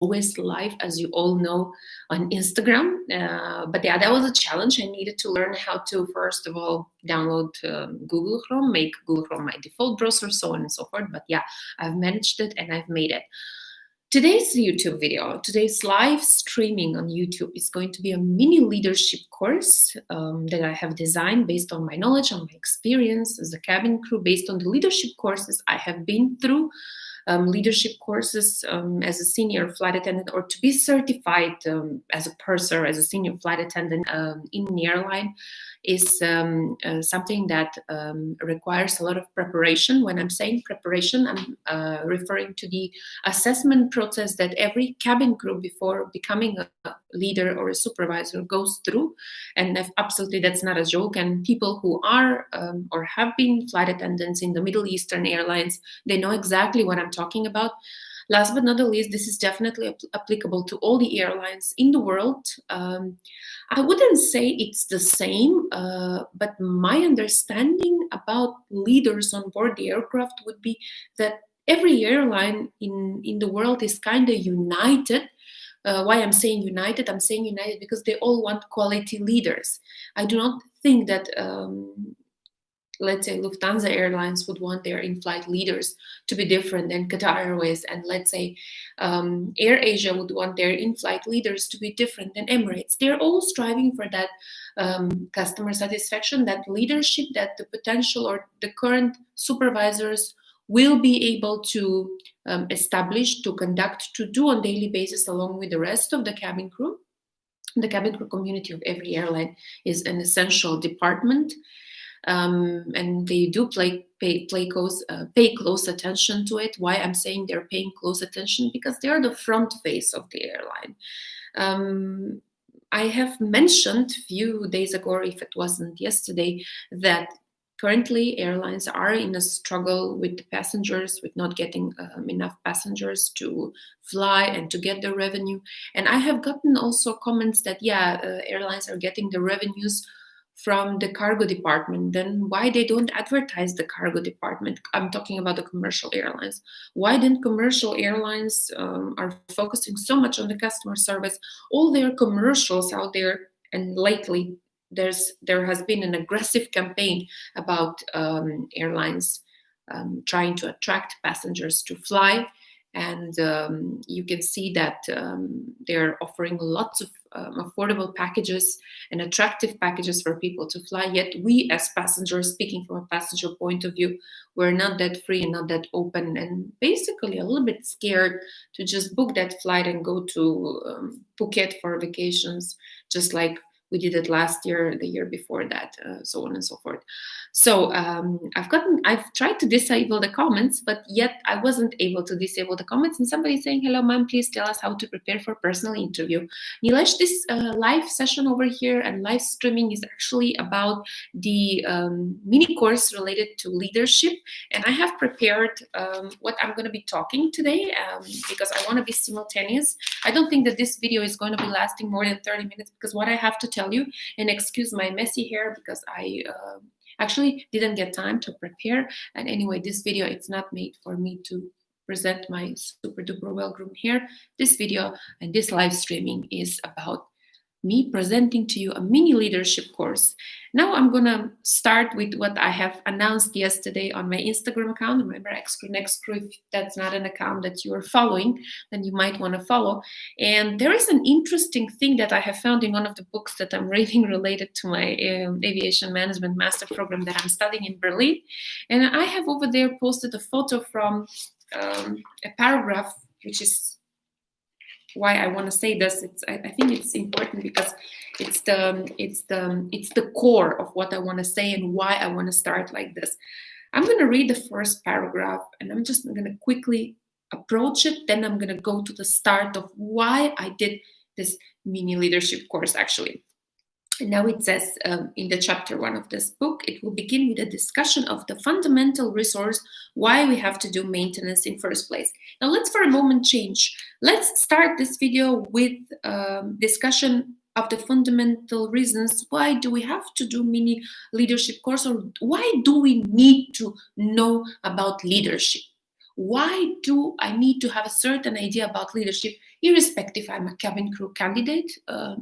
always live, as you all know, on Instagram. But yeah, that was a challenge. I needed to learn how to, first of all, download Google Chrome, make Google Chrome my default browser, so on and so forth. But yeah, I've managed it and I've made it. Today's YouTube video, today's live streaming on YouTube is going to be a mini leadership course that I have designed based on my knowledge, on my experience as a cabin crew, based on the leadership courses I have been through, leadership courses as a senior flight attendant, or to be certified as a purser, as a senior flight attendant in the airline, is something that requires a lot of preparation. When I'm saying preparation, I'm referring to the assessment process that every cabin crew before becoming a leader or a supervisor goes through. And absolutely, that's not a joke. And people who are or have been flight attendants in the Middle Eastern airlines, they know exactly what I'm talking about. Last but not the least, this is definitely applicable to all the airlines in the world. I wouldn't say it's the same, but my understanding about leaders on board the aircraft would be that every airline in the world is kind of united. Why I'm saying united? I'm saying united because they all want quality leaders. I do not think that let's say Lufthansa Airlines would want their in-flight leaders to be different than Qatar Airways, and let's say AirAsia would want their in-flight leaders to be different than Emirates. They're all striving for that customer satisfaction, that leadership, that the potential or the current supervisors will be able to establish, to conduct, to do on daily basis along with the rest of the cabin crew. The cabin crew community of every airline is an essential department. And they do pay close attention to it. Why I'm saying they're paying close attention? Because they are the front face of the airline. I have mentioned a few days ago, or if it wasn't yesterday, that currently airlines are in a struggle with the passengers, with not getting enough passengers to fly and to get the revenue. And I have gotten also comments that, airlines are getting the revenues from the cargo department. Then why they don't advertise the cargo department? I'm talking about the commercial airlines. Why then commercial airlines are focusing so much on the customer service? All their commercials out there, and lately there has been an aggressive campaign about airlines trying to attract passengers to fly. And you can see that they're offering lots of affordable packages and attractive packages for people to fly. Yet we as passengers, speaking from a passenger point of view, we're not that free and not that open, and basically a little bit scared to just book that flight and go to Phuket for vacations, just like we did it last year, the year before that, so on and so forth. So I've tried to disable the comments, but yet I wasn't able to disable the comments. And somebody saying, "Hello, ma'am, please tell us how to prepare for personal interview." Nilesh, this live session over here and live streaming is actually about the mini course related to leadership. And I have prepared what I'm going to be talking today because I want to be simultaneous. I don't think that this video is going to be lasting more than 30 minutes because what I have to tell you, and excuse my messy hair because I actually didn't get time to prepare. And anyway, this video, it's not made for me to present my super duper well-groomed hair. This video and this live streaming is about me presenting to you a mini leadership course. Now I'm gonna start with what I have announced yesterday on my Instagram account. Remember, Xcrew Nextcrew. If that's not an account that you are following, then you might want to follow. And there is an interesting thing that I have found in one of the books that I'm reading related to my aviation management master program that I'm studying in Berlin. And I have over there posted a photo from a paragraph, which is why I want to say this. I think it's important because it's the core of what I want to say and why I want to start like this. I'm going to read the first paragraph and I'm just going to quickly approach it. Then I'm going to go to the start of why I did this mini leadership course actually. And now it says in the chapter 1 of this book, it will begin with a discussion of the fundamental resource, why we have to do maintenance in first place. Now let's for a moment change. Let's start this video with discussion of the fundamental reasons. Why do we have to do mini leadership course, or why do we need to know about leadership? why do I need to have a certain idea about leadership, irrespective I'm a cabin crew candidate,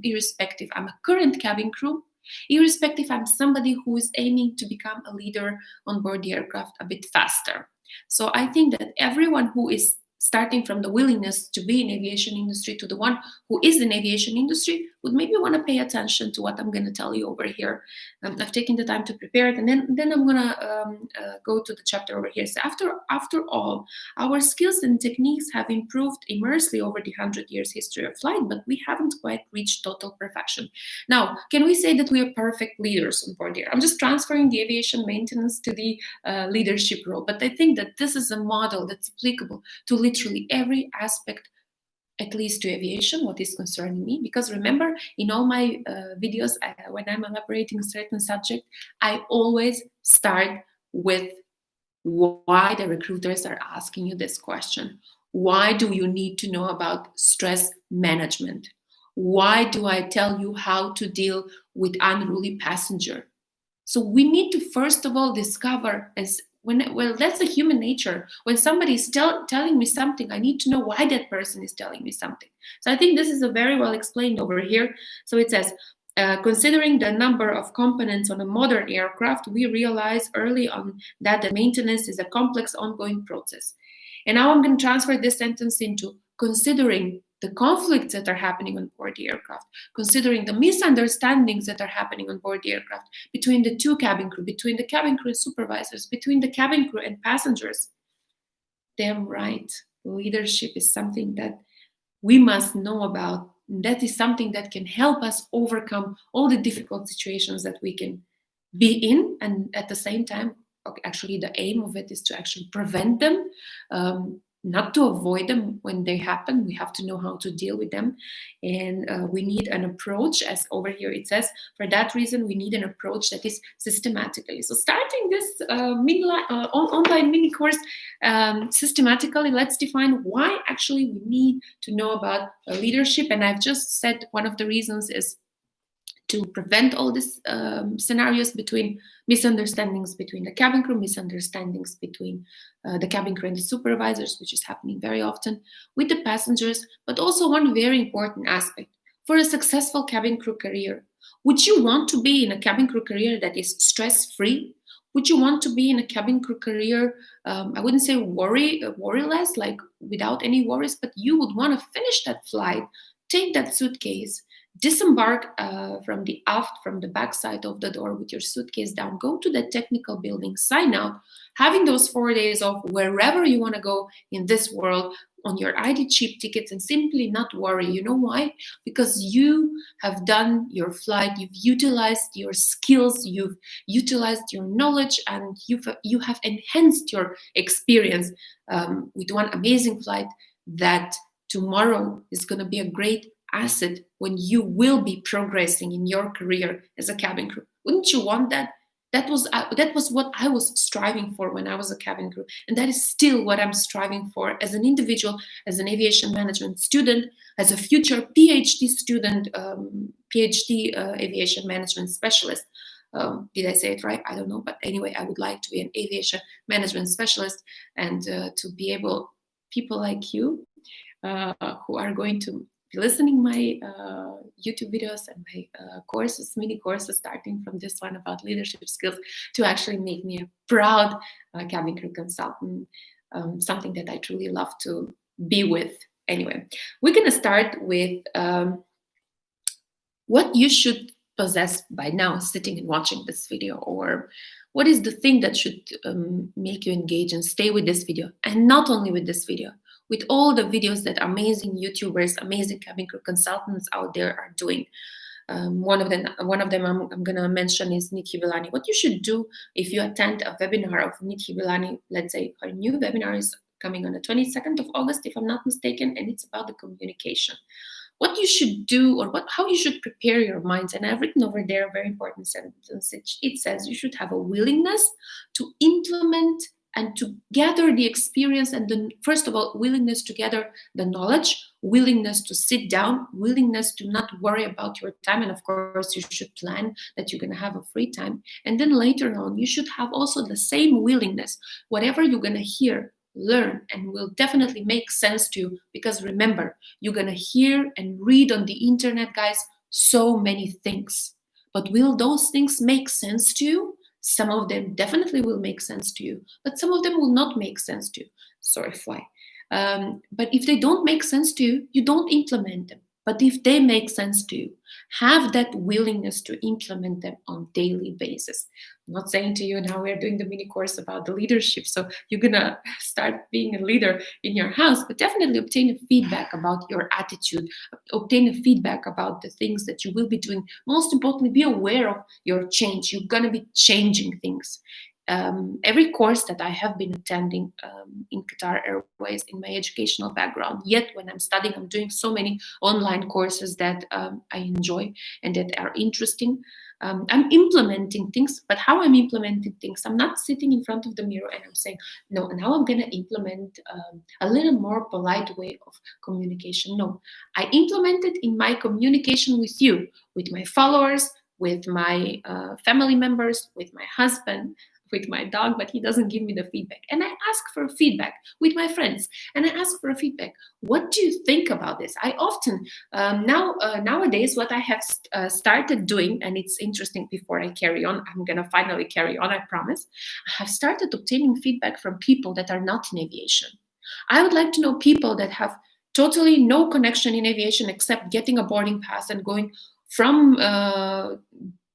irrespective I'm a current cabin crew, irrespective I'm somebody who is aiming to become a leader on board the aircraft a bit faster. So I think that everyone who is starting from the willingness to be in aviation industry to the one who is in aviation industry would maybe want to pay attention to what I'm going to tell you over here. I've taken the time to prepare it, and then I'm going to go to the chapter over here. So after all, our skills and techniques have improved immensely over the 100 years history of flight, but we haven't quite reached total perfection. Now, can we say that we are perfect leaders on board here? I'm just transferring the aviation maintenance to the leadership role, but I think that this is a model that's applicable to literally every aspect, at least to aviation, what is concerning me. Because remember, in all my videos, when I'm elaborating a certain subject, I always start with why the recruiters are asking you this question. Why do you need to know about stress management? Why do I tell you how to deal with unruly passenger? So we need to first of all discover, well, that's a human nature. When somebody is telling me something, I need to know why that person is telling me something. So I think this is a very well explained over here. So it says, considering the number of components on a modern aircraft, we realize early on that the maintenance is a complex ongoing process. And now I'm going to transfer this sentence into considering the conflicts that are happening on board the aircraft, considering the misunderstandings that are happening on board the aircraft between the two cabin crew, between the cabin crew and supervisors, between the cabin crew and passengers. Damn right, leadership is something that we must know about. That is something that can help us overcome all the difficult situations that we can be in, and at the same time, actually the aim of it is to actually prevent them, not to avoid them when they happen. We have to know how to deal with them, and we need an approach, as over here it says. For that reason, we need an approach that is systematically. So starting this online mini course systematically, let's define why actually we need to know about leadership. And I've just said one of the reasons is to prevent all these scenarios between misunderstandings between the cabin crew, misunderstandings between the cabin crew and the supervisors, which is happening very often with the passengers, but also one very important aspect for a successful cabin crew career. Would you want to be in a cabin crew career that is stress-free? Would you want to be in a cabin crew career, I wouldn't say worryless, like without any worries, but you would want to finish that flight, take that suitcase, disembark from the back side of the door with your suitcase down, go to the technical building, sign out, having those 4 days off wherever you want to go in this world on your ID chip tickets, and simply not worry. You know why? Because you have done your flight, you've utilized your skills, you've utilized your knowledge, and you have enhanced your experience with one amazing flight that tomorrow is going to be a great asset when you will be progressing in your career as a cabin crew. Wouldn't you want that? That was what I was striving for when I was a cabin crew, and that is still what I'm striving for as an individual, as an aviation management student, as a future PhD student, PhD aviation management specialist. Did I say it right? I don't know, but anyway, I would like to be an aviation management specialist, and to be able, people like you who are going to be listening my YouTube videos and my courses, mini courses, starting from this one about leadership skills, to actually make me a proud cabin crew consultant, something that I truly love to be with. Anyway, we're going to start with what you should possess by now, sitting and watching this video, or what is the thing that should make you engage and stay with this video, and not only with this video, with all the videos that amazing YouTubers, amazing cabin crew consultants out there are doing. One of them I'm going to mention is Nikki Villani. What you should do if you attend a webinar of Nikki Villani, let's say her new webinar is coming on the 22nd of August, if I'm not mistaken, and it's about the communication. What you should do, or how you should prepare your minds. And I've written over there a very important sentence. It says you should have a willingness to implement and to gather the experience, and then first of all, willingness to gather the knowledge, willingness to sit down, willingness to not worry about your time. And of course, you should plan that you're going to have a free time. And then later on, you should have also the same willingness, whatever you're going to hear, learn and will definitely make sense to you. Because remember, you're going to hear and read on the internet, guys, so many things. But will those things make sense to you? Some of them definitely will make sense to you, but some of them will not make sense to you. Sorry, fly. But if they don't make sense to you, you don't implement them. But if they make sense to you, have that willingness to implement them on daily basis. I'm not saying to you now we're doing the mini course about the leadership, so you're gonna start being a leader in your house, but definitely obtain a feedback about your attitude, obtain a feedback about the things that you will be doing. Most importantly, be aware of your change. You're gonna be changing things. Every course that I have been attending in Qatar Airways in my educational background, yet when I'm studying, I'm doing so many online courses that I enjoy and that are interesting. I'm implementing things, but how I'm implementing things, I'm not sitting in front of the mirror and I'm saying, no, now I'm going to implement a little more polite way of communication. No, I implement it in my communication with you, with my followers, with my family members, with my husband, with my dog, but he doesn't give me the feedback. And I ask for feedback with my friends, and I ask for feedback. What do you think about this? I often nowadays what I have started doing, and it's interesting. Before I carry on, I'm gonna finally carry on. I promise. I have started obtaining feedback from people that are not in aviation. I would like to know people that have totally no connection in aviation except getting a boarding pass and going from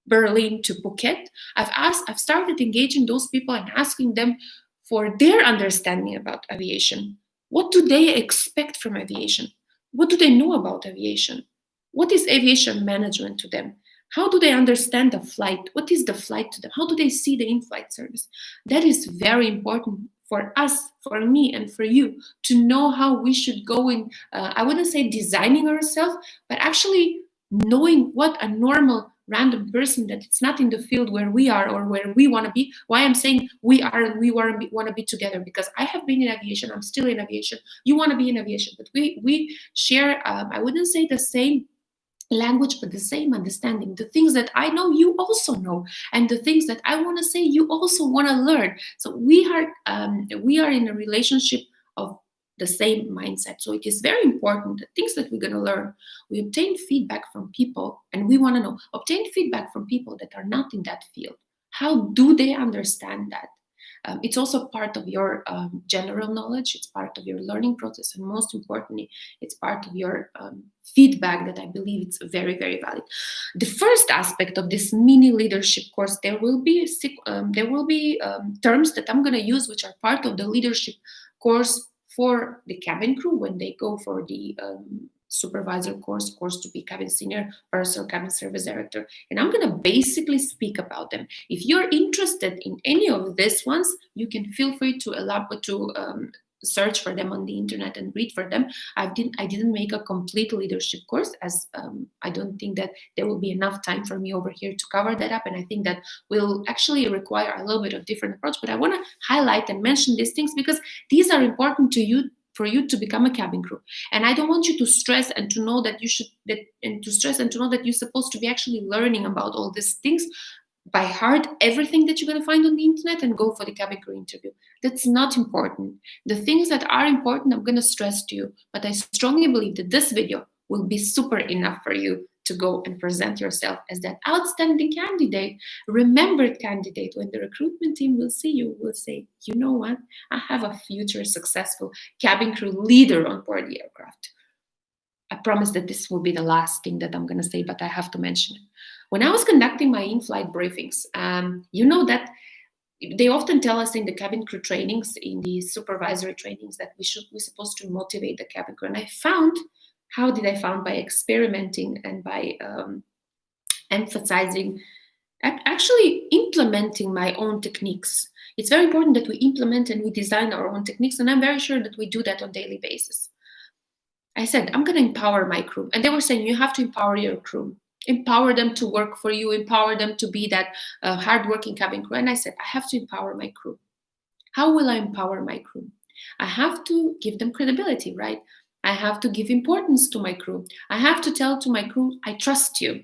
Berlin to Phuket. I've started engaging those people and asking them for their understanding about aviation. What do they expect from aviation? What do they know about aviation? What is aviation management to them? How do they understand the flight? What is the flight to them? How do they see the in-flight service? That is very important for us, for me, and for you to know how we should go in. I wouldn't say designing ourselves, but actually knowing what a normal random person that it's not in the field where we are or where we want to be. Why I'm saying we are and we want to be together, because I have been in aviation, I'm still in aviation, you want to be in aviation, but we share, I wouldn't say the same language, but the same understanding. The things that I know, you also know, and the things that I want to say, you also want to learn. So we are in a relationship of the same mindset. So it is very important that things that we're going to learn, we obtain feedback from people, and we want to know, obtain feedback from people that are not in that field. How do they understand that? It's also part of your general knowledge. It's part of your learning process, and most importantly, it's part of your feedback that I believe it's very, very valid. The first aspect of this mini leadership course, there will be terms that I'm going to use, which are part of the leadership course for the cabin crew when they go for the supervisor course to be cabin senior purser, cabin service director, and I'm going to basically speak about them. If you're interested in any of these ones, you can feel free to search for them on the internet and read for them. I didn't make a complete leadership course, as I don't think that there will be enough time for me over here to cover that up, and I think that will actually require a little bit of different approach. But I want to highlight and mention these things because these are important to you, for you to become a cabin crew. And I don't want you to stress and to know that you're supposed to be actually learning about all these things by heart, everything that you're going to find on the internet, and go for the cabin crew interview. That's not important. The things that are important, I'm going to stress to you, but I strongly believe that this video will be super enough for you to go and present yourself as that outstanding candidate, remembered candidate. When the recruitment team will see you, will say, you know what, I have a future successful cabin crew leader on board the aircraft. I promise that this will be the last thing that I'm going to say, but I have to mention it. When I was conducting my in-flight briefings, you know that they often tell us in the cabin crew trainings, in the supervisory trainings, that we're supposed to motivate the cabin crew. And I found, by experimenting and by emphasizing, actually implementing my own techniques. It's very important that we implement and we design our own techniques, and I'm very sure that we do that on a daily basis. I said, I'm going to empower my crew. And they were saying, you have to empower your crew. Empower them to work for you. Empower them to be that hardworking cabin crew. And I said, I have to empower my crew. How will I empower my crew? I have to give them credibility, right? I have to give importance to my crew. I have to tell to my crew, I trust you.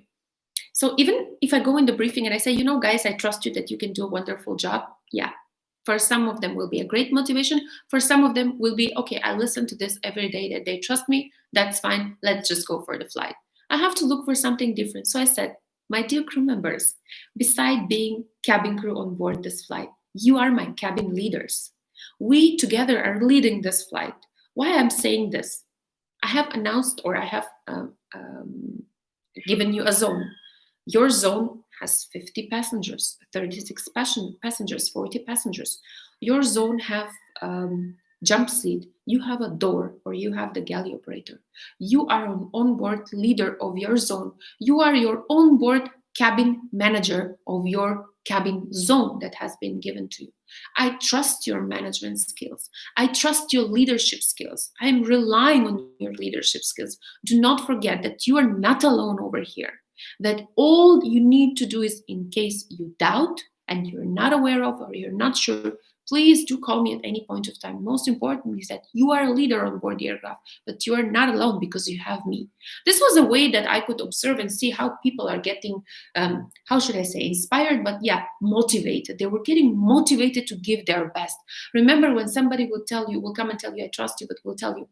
So even if I go in the briefing and I say, you know, guys, I trust you that you can do a wonderful job. Yeah, For some of them will be a great motivation. For some of them will be, okay, I listen to this every day, that they trust me. That's fine. Let's just go for the flight. I have to look for something different. So I said, my dear crew members, beside being cabin crew on board this flight, you are my cabin leaders. We together are leading this flight. Why I'm saying this? I have announced, or I have given you a zone. Your zone has 50 passengers, 36 passengers, 40 passengers. Your zone have jump seat. You have a door, or you have the galley operator. You are an onboard leader of your zone. You are your onboard cabin manager of your cabin zone that has been given to you. I trust your management skills. I trust your leadership skills. I am relying on your leadership skills. Do not forget that you are not alone over here. That all you need to do is, in case you doubt and you're not aware of, or you're not sure, please do call me at any point of time. Most important is that you are a leader on board the aircraft, but you are not alone because you have me. This was a way that I could observe and see how people are getting, how should I say, inspired, but yeah, motivated. They were getting motivated to give their best. Remember, when somebody will come and tell you, I trust you, but will tell you,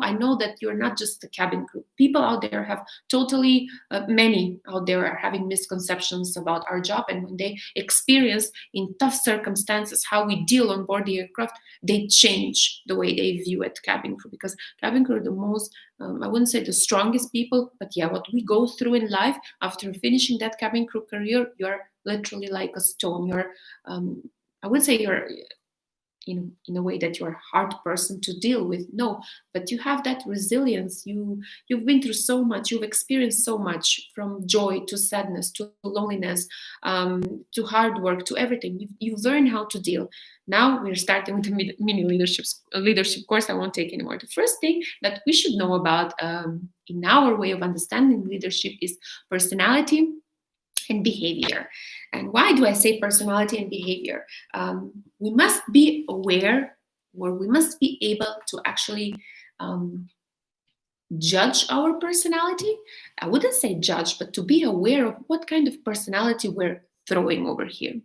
I know that you're not just the cabin crew. People out there have totally, many out there are having misconceptions about our job. And when they experience in tough circumstances how we deal on board the aircraft, they change the way they view it, cabin crew, because cabin crew are the most, I wouldn't say the strongest people, but yeah, what we go through in life after finishing that cabin crew career, you're literally like a stone. You're, I would say you're, in a way that you're a hard person to deal with. No, but you have that resilience. You've been through so much. You've experienced so much, from joy to sadness to loneliness, to hard work, to everything. You learn how to deal. Now we're starting with the mini leadership course. I won't take anymore. The first thing that we should know about, in our way of understanding leadership, is personality and behavior. And why do I say personality and behavior? We must be aware, or we must be able to actually judge our personality. I wouldn't say judge, but to be aware of what kind of personality we're throwing over here.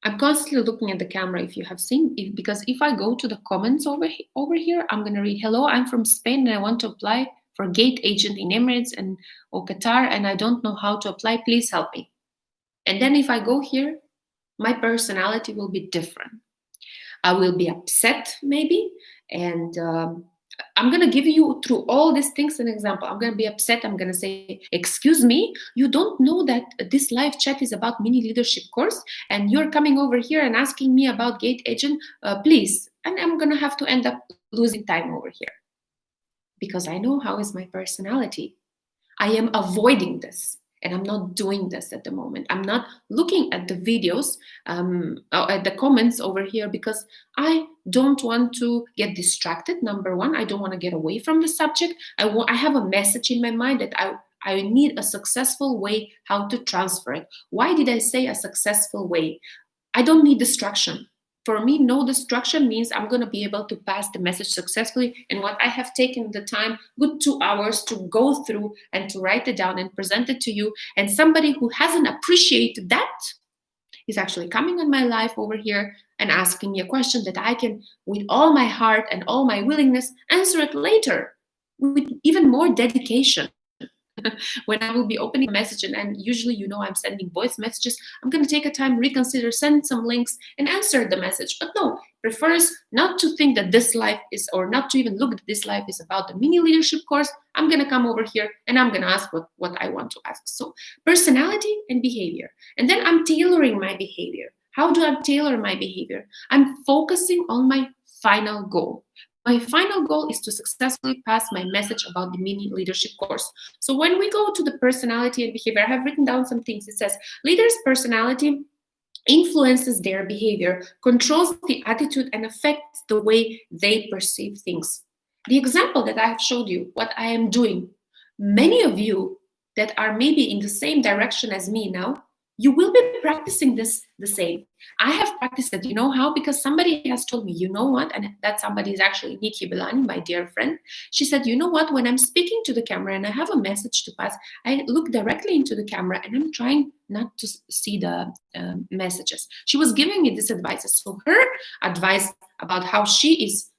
I'm constantly looking at the camera, if you have seen, because if I go to the comments over here, I'm going to read, hello, I'm from Spain and I want to apply for gate agent in Emirates or Qatar, and I don't know how to apply. Please help me. And then if I go here, my personality will be different. I will be upset maybe, and I'm going to give you, through all these things, an example. I'm going to be upset. I'm going to say, excuse me, you don't know that this live chat is about mini leadership course, and you're coming over here and asking me about gate agent, please. And I'm going to have to end up losing time over here, because I know how is my personality. I am avoiding this, and I'm not doing this at the moment. I'm not looking at the videos, at the comments over here, because I don't want to get distracted. Number one, I don't want to get away from the subject. I have a message in my mind that I need a successful way how to transfer it. Why did I say a successful way? I don't need distraction. For me, no distraction means I'm going to be able to pass the message successfully. And what I have taken the time, good 2 hours, to go through and to write it down and present it to you. And somebody who hasn't appreciated that is actually coming on my live over here and asking me a question that I can, with all my heart and all my willingness, answer it later with even more dedication. When I will be opening a message, and usually, I'm sending voice messages, I'm going to take a time, reconsider, send some links, and answer the message. But no, prefers not to think that this life is, or not to even look at this life is about the mini leadership course. I'm going to come over here and I'm going to ask what I want to ask. So personality and behavior. And then I'm tailoring my behavior. How do I tailor my behavior? I'm focusing on my final goal. My final goal is to successfully pass my message about the mini leadership course. So when we go to the personality and behavior, I have written down some things. It says, leaders' personality influences their behavior, controls the attitude, and affects the way they perceive things. The example that I have showed you, what I am doing, many of you that are maybe in the same direction as me now, you will be practicing this the same. I have practiced it. You know how? Because somebody has told me, you know what? And that somebody is actually Nikki Bilani, my dear friend. She said, you know what? When I'm speaking to the camera and I have a message to pass, I look directly into the camera and I'm trying not to see the messages. She was giving me this advice. So her advice about how she is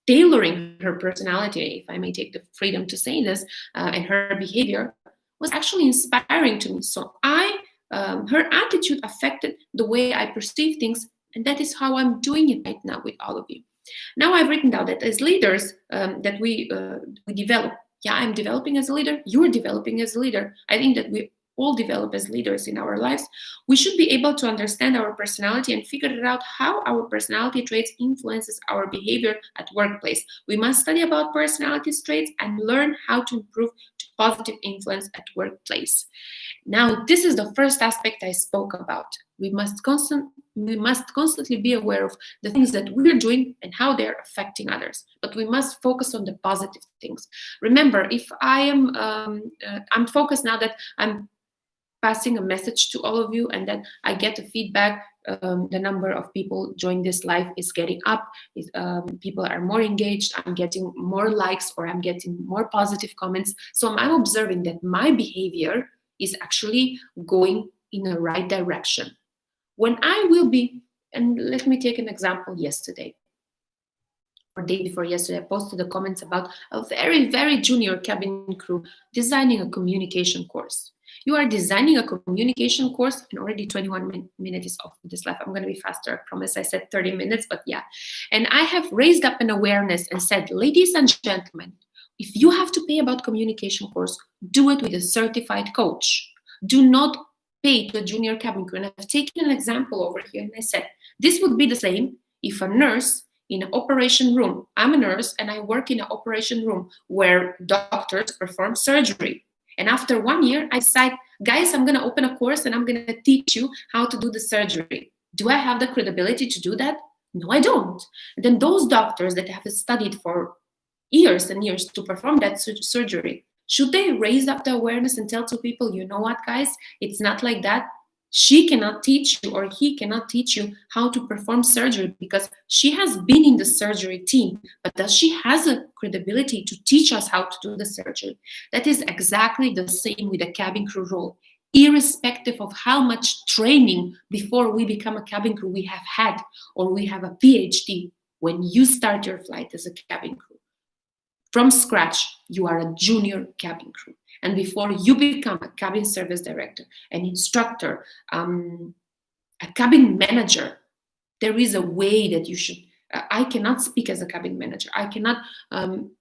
tailoring her personality, if I may take the freedom to say this, and her behavior was actually inspiring to me. So her attitude affected the way I perceive things, and that is how I'm doing it right now with all of you. Now I've written down that as leaders that we develop. Yeah, I'm developing as a leader. You're developing as a leader. I think that we all develop as leaders in our lives. We should be able to understand our personality and figure out how our personality traits influences our behavior at workplace. We must study about personality traits and learn how to improve to positive influence at workplace. Now, this is the first aspect I spoke about. We must constantly be aware of the things that we're doing and how they're affecting others. But we must focus on the positive things. Remember, if I am, I'm focused now that I'm passing a message to all of you and that I get a feedback. The number of people join this live is getting up. People are more engaged. I'm getting more likes or I'm getting more positive comments. So I'm observing that my behavior is actually going in the right direction. When I will be, and let me take an example yesterday, or day before yesterday, I posted the comments about a very, very junior cabin crew designing a communication course. You are designing a communication course, and already 21 minutes is off this live. I'm going to be faster. I promise I said 30 minutes, but yeah. And I have raised up an awareness and said, ladies and gentlemen, if you have to pay about communication course, do it with a certified coach. Do not pay to a junior cabin crew. And I've taken an example over here, and I said, this would be the same if a nurse in an operation room, I'm a nurse and I work in an operation room where doctors perform surgery. And after 1 year, I decide, guys, I'm going to open a course and I'm going to teach you how to do the surgery. Do I have the credibility to do that? No, I don't. And then those doctors that have studied for years and years to perform that surgery, should they raise up the awareness and tell to people, you know what, guys, it's not like that. She cannot teach you or he cannot teach you how to perform surgery because she has been in the surgery team, but does she has a credibility to teach us how to do the surgery? That is exactly the same with the cabin crew role. Irrespective of how much training before we become a cabin crew we have had, or we have a PhD, when you start your flight as a cabin crew, from scratch, you are a junior cabin crew. And before you become a cabin service director, an instructor, a cabin manager, there is a way that you should. I cannot speak as a cabin manager. I cannot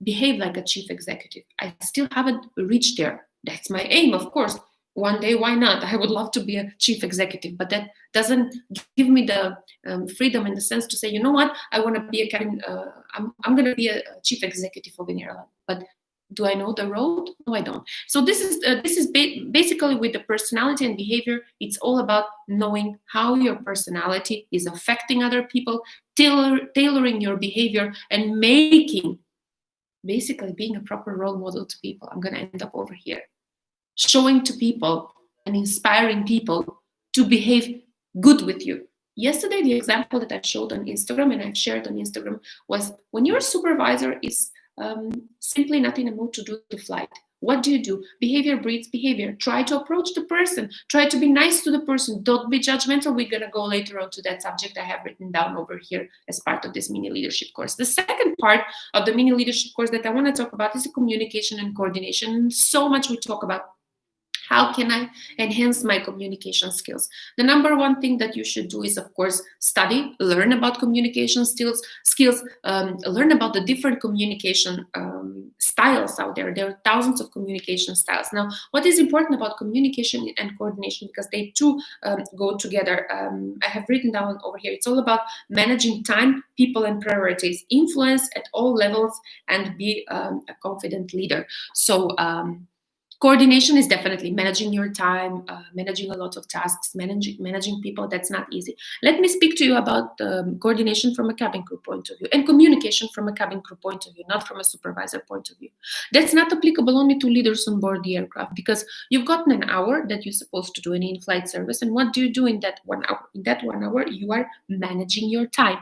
behave like a chief executive. I still haven't reached there. That's my aim, of course. One day, why not? I would love to be a chief executive, but that doesn't give me the freedom in the sense to say, you know what, I want to be a cabin. I'm going to be a chief executive of an airline, but do I know the road? No, I don't. So this is basically with the personality and behavior. It's all about knowing how your personality is affecting other people, tailoring your behavior, and basically being a proper role model to people. I'm going to end up over here, showing to people and inspiring people to behave good with you. Yesterday, the example that I showed on Instagram and I've shared on Instagram was when your supervisor is simply not in a mood to do the flight. What do? Behavior breeds behavior. Try to approach the person. Try to be nice to the person. Don't be judgmental. We're going to go later on to that subject I have written down over here as part of this mini leadership course. The second part of the mini leadership course that I want to talk about is the communication and coordination. So much we talk about. How can I enhance my communication skills? The number one thing that you should do is, of course, study, learn about communication skills, learn about the different communication styles out there. There are thousands of communication styles. Now, what is important about communication and coordination, because they too go together, I have written down over here, it's all about managing time, people, and priorities, influence at all levels, and be a confident leader. So, Coordination is definitely managing your time, managing a lot of tasks, managing people. That's not easy. Let me speak to you about coordination from a cabin crew point of view and communication from a cabin crew point of view, not from a supervisor point of view. That's not applicable only to leaders on board the aircraft, because you've gotten an hour that you're supposed to do an in-flight service. And what do you do in that 1 hour? In that 1 hour, you are managing your time.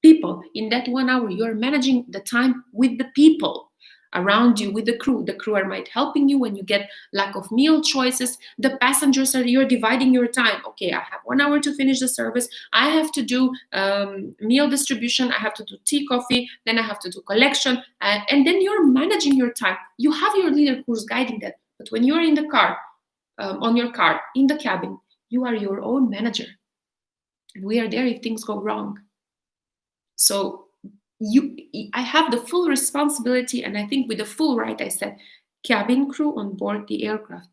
People, in that 1 hour, you are managing the time with the people around you, with the crew. The crew are might helping you when you get lack of meal choices. The passengers are, you're dividing your time. Okay, I have 1 hour to finish the service. I have to do meal distribution. I have to do tea, coffee. Then I have to do collection. And then you're managing your time. You have your leader who's guiding that. But when you're in the car, on your car, in the cabin, you are your own manager. And we are there if things go wrong. So I have the full responsibility, and I think with the full right, I said, cabin crew on board the aircraft,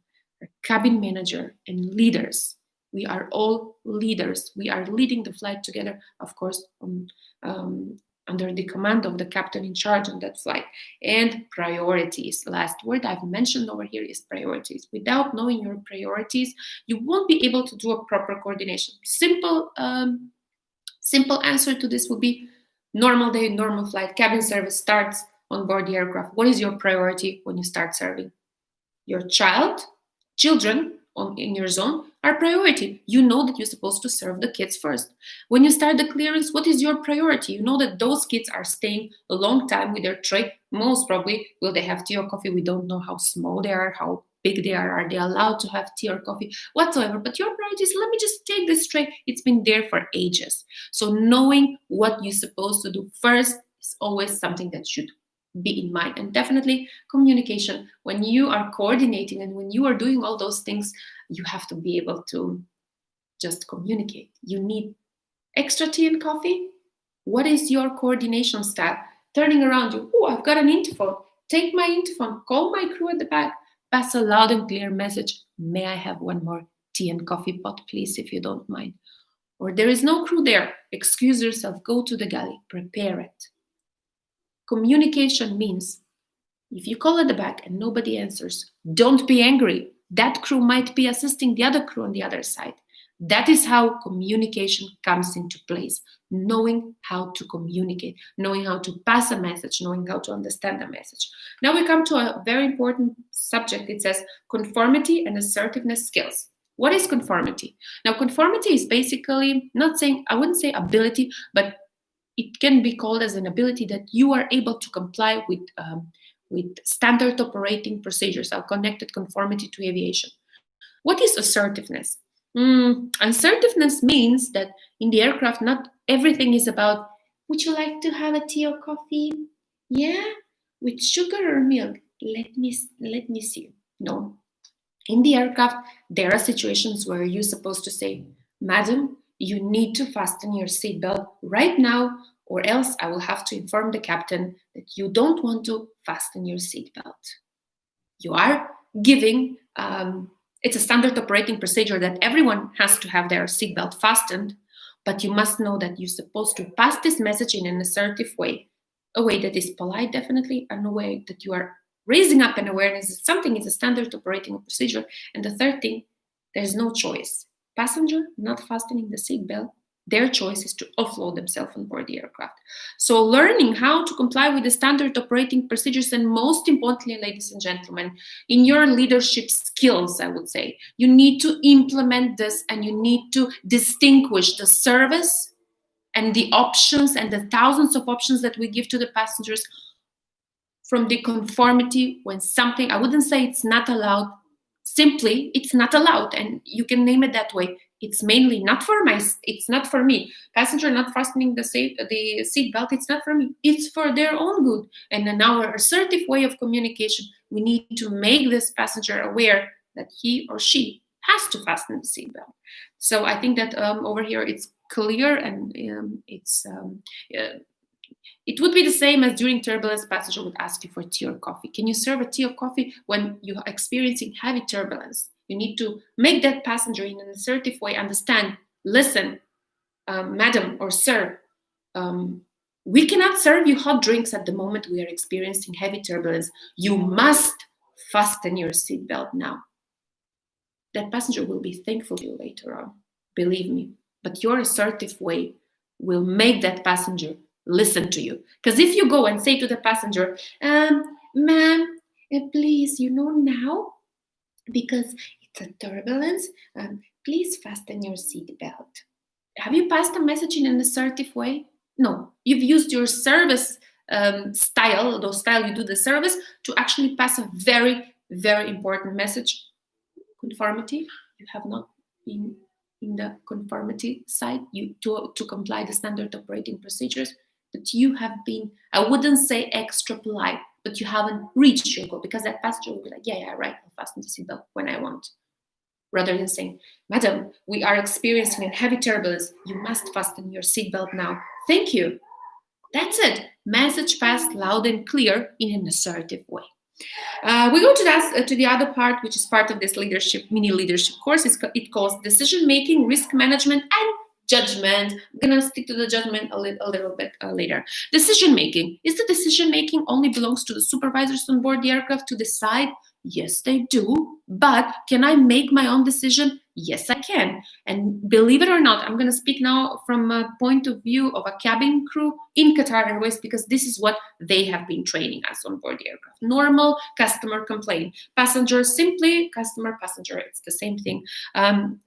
cabin manager, and leaders. We are all leaders. We are leading the flight together, of course, under the command of the captain in charge on that flight. And priorities. Last word I've mentioned over here is priorities. Without knowing your priorities, you won't be able to do a proper coordination. Simple answer to this would be: normal day, normal flight, cabin service starts on board the aircraft. What is your priority when you start serving? Your children in your zone are priority. You know that you're supposed to serve the kids first. When you start the clearance, what is your priority? You know that those kids are staying a long time with their tray. Most probably, will they have tea or coffee? We don't know how small they are, how big they are they allowed to have tea or coffee, whatsoever. But your priority is, let me just take this tray. It's been there for ages. So knowing what you're supposed to do first is always something that should be in mind. And definitely communication. When you are coordinating and when you are doing all those things, you have to be able to just communicate. You need extra tea and coffee. What is your coordination style? Turning around you, oh, I've got an interphone. Take my interphone, call my crew at the back, pass a loud and clear message. May I have one more tea and coffee pot, please, if you don't mind? Or there is no crew there. Excuse yourself, go to the galley, prepare it. Communication means if you call at the back and nobody answers, don't be angry. That crew might be assisting the other crew on the other side. That is how communication comes into place. Knowing how to communicate, knowing how to pass a message, knowing how to understand a message. Now we come to a very important subject. It says conformity and assertiveness skills. What is conformity? Now, conformity is basically I wouldn't say ability, but it can be called as an ability that you are able to comply with standard operating procedures. I'll connect it conformity to aviation. What is assertiveness? Assertiveness means that in the aircraft, not everything is about, would you like to have a tea or coffee? Yeah, with sugar or milk? Let me see. No. In the aircraft, there are situations where you're supposed to say, madam, you need to fasten your seatbelt right now, or else I will have to inform the captain that you don't want to fasten your seatbelt. You are giving, it's a standard operating procedure that everyone has to have their seatbelt fastened, but you must know that you're supposed to pass this message in an assertive way, a way that is polite, definitely, and a way that you are raising up an awareness that something is a standard operating procedure. And the third thing, there's no choice. Passenger not fastening the seatbelt, their choice is to offload themselves on board the aircraft. So learning how to comply with the standard operating procedures, and most importantly, ladies and gentlemen, in your leadership skills, I would say, you need to implement this, and you need to distinguish the service and the options and the thousands of options that we give to the passengers from the conformity when something, I wouldn't say it's not allowed, simply it's not allowed, and you can name it that way. It's mainly it's not for me. Passenger not fastening the seatbelt, it's not for me. It's for their own good. And in our assertive way of communication, we need to make this passenger aware that he or she has to fasten the seatbelt. So I think that over here it's clear, and it would be the same as during turbulence, passenger would ask you for tea or coffee. Can you serve a tea or coffee when you're experiencing heavy turbulence? You need to make that passenger in an assertive way understand, listen, madam or sir, we cannot serve you hot drinks at the moment we are experiencing heavy turbulence. You must fasten your seatbelt now. That passenger will be thankful to you later on, believe me. But your assertive way will make that passenger listen to you. Because if you go and say to the passenger, ma'am, please, now, because it's a turbulence, please fasten your seatbelt. Have you passed a message in an assertive way? No. You've used your service style, the style you do the service, to actually pass a very, very important message. Conformity. You have not been in the conformity side to comply the standard operating procedures, but you have been, I wouldn't say extra polite, but you haven't reached your goal, because that passenger will be like, yeah, right, I'll fasten the seatbelt when I want. Rather than saying, madam, we are experiencing a heavy turbulence, you must fasten your seatbelt now. Thank you. That's it. Message passed loud and clear in an assertive way. We go to the other part, which is part of this mini leadership course. It calls decision making, risk management, and judgment. I'm gonna stick to the judgment a little bit later. Decision making. Is the decision making only belongs to the supervisors on board the aircraft to decide? Yes, they do. But can I make my own decision? Yes, I can. And believe it or not, I'm going to speak now from a point of view of a cabin crew in Qatar Airways, because this is what they have been training us on board the aircraft. Normal customer complaint. Passenger simply, customer, passenger, it's the same thing.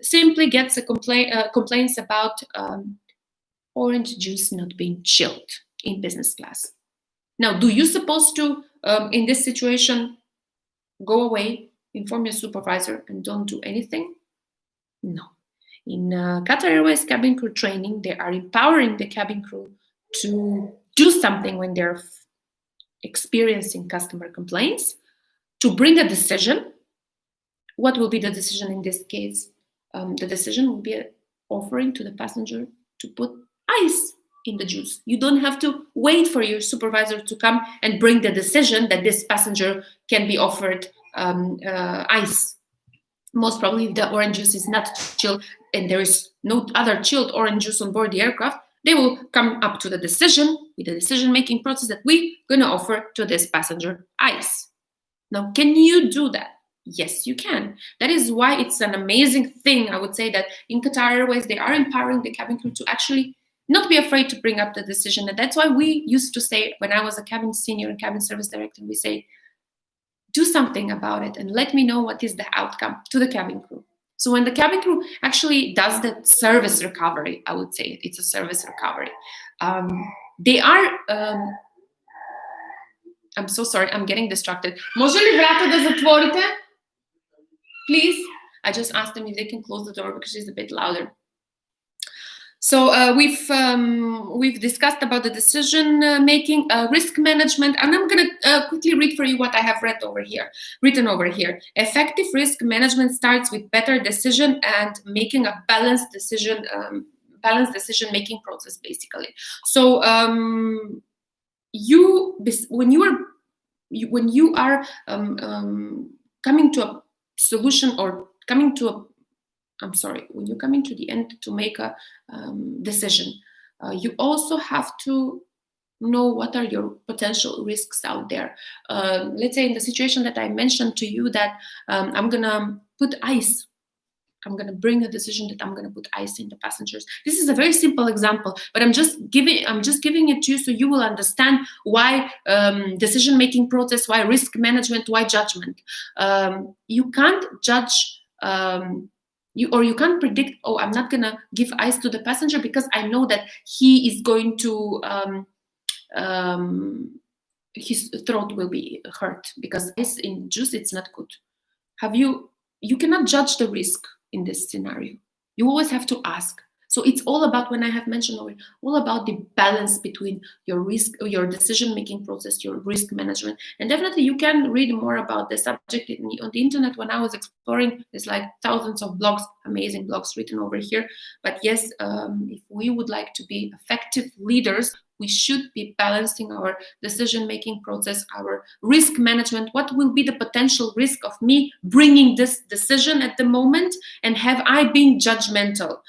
Simply gets a complaints about orange juice not being chilled in business class. Now, do you supposed to, in this situation, go away, inform your supervisor, and don't do anything? No. In Qatar Airways cabin crew training, they are empowering the cabin crew to do something when they're experiencing customer complaints, to bring a decision. What will be the decision in this case? The decision will be offering to the passenger to put ice in the juice. You don't have to wait for your supervisor to come and bring the decision that this passenger can be offered ice. Most probably, if the orange juice is not chilled and there is no other chilled orange juice on board the aircraft, they will come up to the decision with the decision-making process that we're going to offer to this passenger ice. Now, can you do that? Yes, you can. That is why it's an amazing thing, I would say, that in Qatar Airways, they are empowering the cabin crew to actually not be afraid to bring up the decision. And that's why we used to say, when I was a cabin senior and cabin service director, we say, do something about it and let me know what is the outcome to the cabin crew. So when the cabin crew actually does the service recovery, I would say it's a service recovery. They are, I'm so sorry, I'm getting distracted. Može li vrata da zatvorite? Please? I just asked them if they can close the door because she's a bit louder. So we've discussed about the decision making, risk management, and I'm going to quickly read for you what I have written over here. Effective risk management starts with better decision and making a balanced decision making process, basically. So when you are coming to a solution or coming to a when you're coming to the end to make a decision, you also have to know what are your potential risks out there. Let's say in the situation that I mentioned to you that I'm gonna put ice. I'm gonna bring a decision that I'm gonna put ice in the passengers. This is a very simple example, but I'm just giving it to you so you will understand why decision-making process, why risk management, why judgment. You can't judge. You can't predict, oh, I'm not gonna give ice to the passenger because I know that he is going to, his throat will be hurt because ice in juice, it's not good. You cannot judge the risk in this scenario. You always have to ask. So it's all about, when I have mentioned already, all about the balance between your risk, your decision-making process, your risk management. And definitely you can read more about the subject on the internet. When I was exploring, there's like thousands of blogs, amazing blogs written over here. But yes, if we would like to be effective leaders, we should be balancing our decision-making process, our risk management. What will be the potential risk of me bringing this decision at the moment? And have I been judgmental?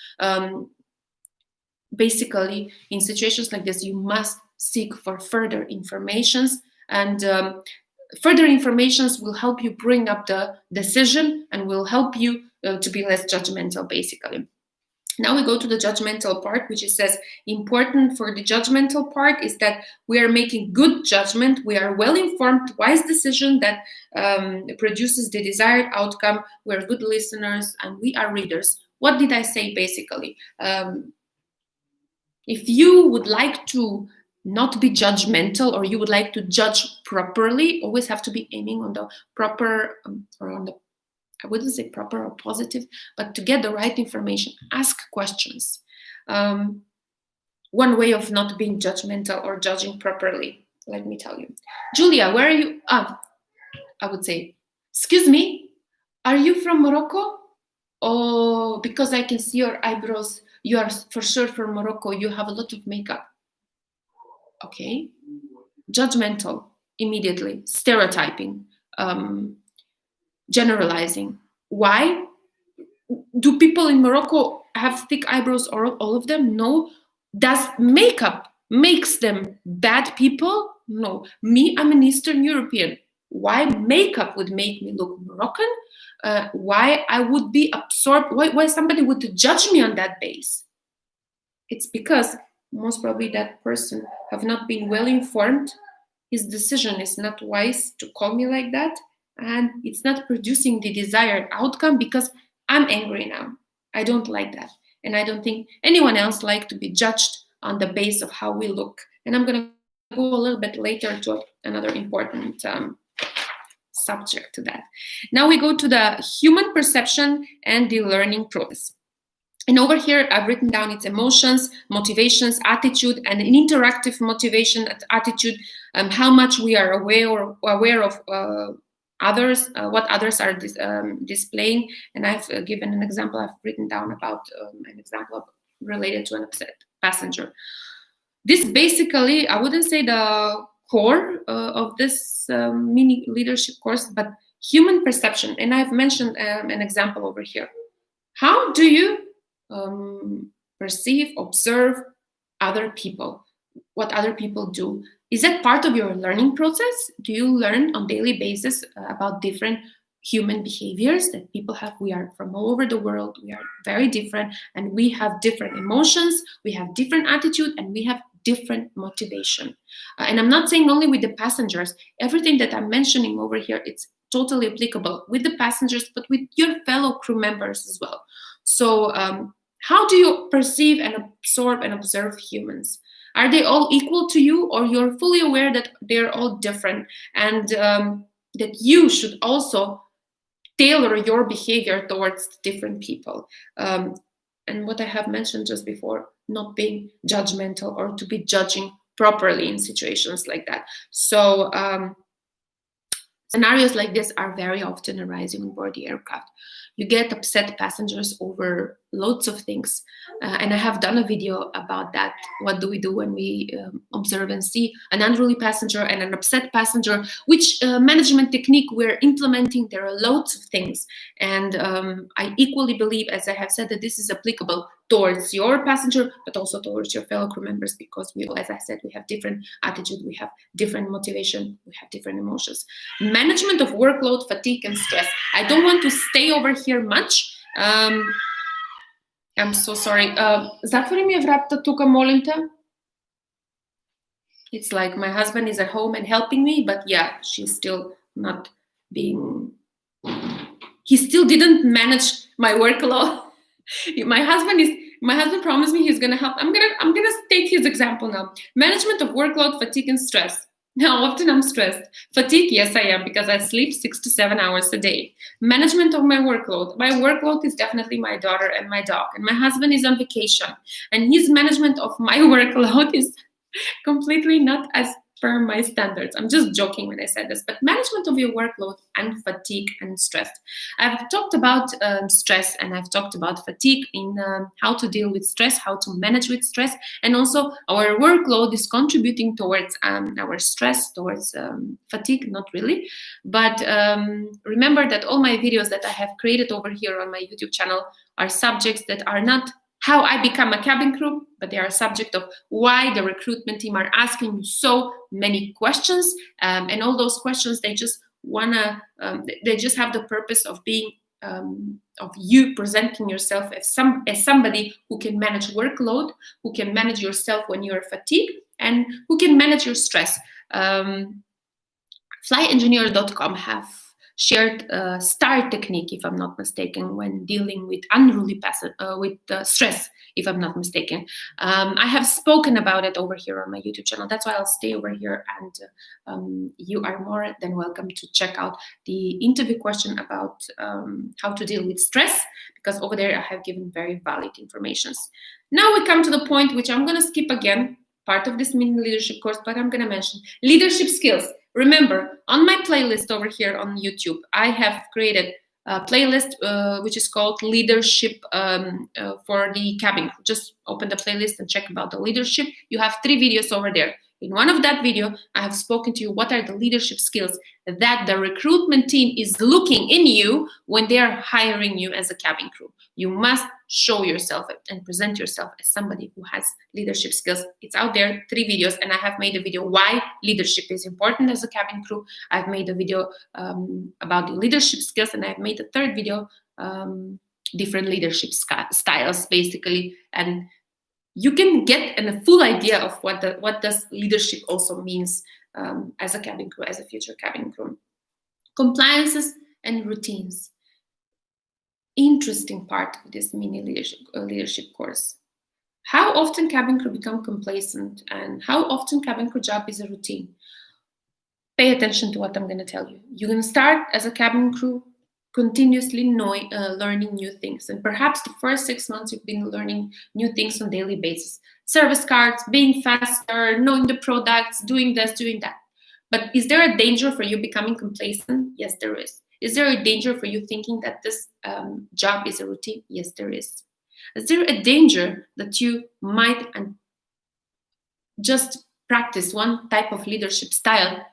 Basically, in situations like this, you must seek for further informations. And further informations will help you bring up the decision and will help you to be less judgmental, basically. Now we go to the judgmental part, which it says important for the judgmental part is that we are making good judgment. We are well-informed, wise decision that produces the desired outcome. We're good listeners and we are readers. What did I say basically? If you would like to not be judgmental or you would like to judge properly, always have to be aiming on the proper or on the, I wouldn't say proper or positive, but to get the right information, ask questions. One way of not being judgmental or judging properly, let me tell you. Julia, where are you? I would say, excuse me, are you from Morocco? Oh, because I can see your eyebrows, you are for sure from Morocco, you have a lot of makeup. Okay. Judgmental, immediately, stereotyping. Generalizing. Why? Do people in Morocco have thick eyebrows, or all of them? No. Does makeup makes them bad people? No. Me, I'm an Eastern European. Why makeup would make me look Moroccan? Why I would be absorbed? Why somebody would judge me on that base? It's because most probably that person have not been well informed. His decision is not wise to call me like that. And it's not producing the desired outcome because I'm angry now. I don't like that. And I don't think anyone else like to be judged on the base of how we look. And I'm going to go a little bit later to another important subject to that. Now we go to the human perception and the learning process. And over here, I've written down its emotions, motivations, attitude, and an interactive motivation attitude, how much we are aware of others, what others are displaying. And I've given an example. I've written down about an example related to an upset passenger. This basically, I wouldn't say the core of this mini leadership course, but human perception. And I've mentioned an example over here. How do you perceive, observe other people, what other people do? Is that part of your learning process? Do you learn on daily basis about different human behaviors that people have? We are from all over the world. We are very different and we have different emotions. We have different attitude and we have different motivation. And I'm not saying only with the passengers. Everything that I'm mentioning over here, it's totally applicable with the passengers, but with your fellow crew members as well. So how do you perceive and absorb and observe humans? Are they all equal to you, or you're fully aware that they're all different and that you should also tailor your behavior towards different people? And what I have mentioned just before, not being judgmental or to be judging properly in situations like that. So scenarios like this are very often arising on board the aircraft. You get upset passengers over loads of things. And I have done a video about that. What do we do when we observe and see an unruly passenger and an upset passenger? Which management technique we're implementing? There are loads of things. And I equally believe, as I have said, that this is applicable towards your passenger, but also towards your fellow crew members, because we, as I said, we have different attitude, we have different motivation, we have different emotions. Management of workload, fatigue, and stress. I don't want to stay over here much. I'm so sorry. Затвори ми вратата тука, молим те. It's like my husband is at home and helping me, but yeah, she's still not being... He still didn't manage my workload. My husband promised me he's gonna help. I'm gonna take his example now. Management of workload, fatigue, and stress. Now, often I'm stressed. Fatigue, yes, I am, because I sleep 6 to 7 hours a day. Management of my workload. My workload is definitely my daughter and my dog. And my husband is on vacation. And his management of my workload is completely not as per my standards. I'm just joking when I said this, but management of your workload and fatigue and stress. I've talked about stress and I've talked about fatigue in how to deal with stress, how to manage with stress, and also our workload is contributing towards our stress, towards fatigue, not really. But remember that all my videos that I have created over here on my YouTube channel are subjects that are not how I become a cabin crew, but they are a subject of why the recruitment team are asking you so many questions, and all those questions they just they just have the purpose of being of you presenting yourself as somebody who can manage workload, who can manage yourself when you're fatigued, and who can manage your stress. Flyengineer.com have shared a STAR technique, if I'm not mistaken, when dealing with unruly stress, if I'm not mistaken. I have spoken about it over here on my YouTube channel. That's why I'll stay over here, and you are more than welcome to check out the interview question about how to deal with stress, because over there I have given very valid information. Now we come to the point which I'm going to skip again, part of this mini leadership course, but I'm going to mention leadership skills. Remember, on my playlist over here on YouTube, I have created a playlist which is called Leadership for the Cabin Crew. Just open the playlist and check about the leadership. You have 3 videos over there. In one of that video, I have spoken to you what are the leadership skills that the recruitment team is looking in you when they are hiring you as a cabin crew. You must show yourself and present yourself as somebody who has leadership skills. It's out there, 3 videos, and I have made a video why leadership is important as a cabin crew. I've made a video about the leadership skills, and I've made a 3rd video, different leadership styles, basically, and you can get a full idea of what does leadership also means as a cabin crew, as a future cabin crew. Compliances and routines. Interesting part of this mini leadership course. How often cabin crew become complacent, and how often cabin crew job is a routine? Pay attention to what I'm going to tell you. You're going to start as a cabin crew continuously learning new things, and perhaps the first 6 months you've been learning new things on a daily basis. Service cards, being faster, knowing the products, doing this, doing that. But is there a danger for you becoming complacent? Yes, there is. Is there a danger for you thinking that this job is a routine? Yes, there is. Is there a danger that you might just practice one type of leadership style?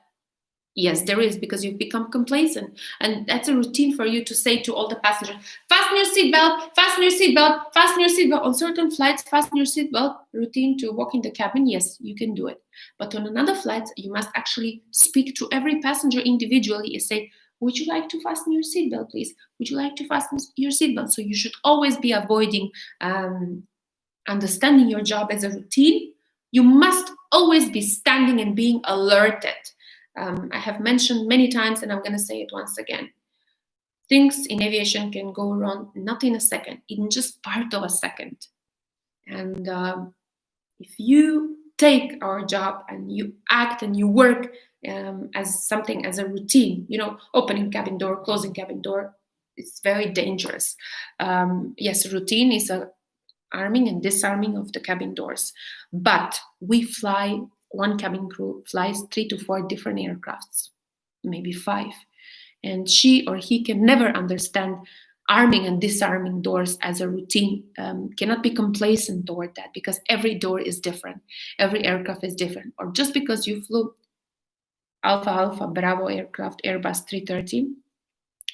Yes, there is, because you've become complacent. And that's a routine for you to say to all the passengers, fasten your seatbelt, fasten your seatbelt, fasten your seatbelt. On certain flights, fasten your seatbelt. Routine to walk in the cabin, yes, you can do it. But on another flight, you must actually speak to every passenger individually and say, would you like to fasten your seatbelt, please? Would you like to fasten your seatbelt? So you should always be avoiding understanding your job as a routine. You must always be standing and being alerted. I have mentioned many times, and I'm going to say it once again. Things in aviation can go wrong, not in a second, in just part of a second. And if you take our job and you act and you work as something, as a routine, opening cabin door, closing cabin door, it's very dangerous. Yes, routine is a arming and disarming of the cabin doors, but we fly. One cabin crew flies 3 to 4 different aircrafts, maybe 5. And she or he can never understand arming and disarming doors as a routine, cannot be complacent toward that, because every door is different. Every aircraft is different. Or just because you flew Alpha Bravo aircraft, Airbus 330,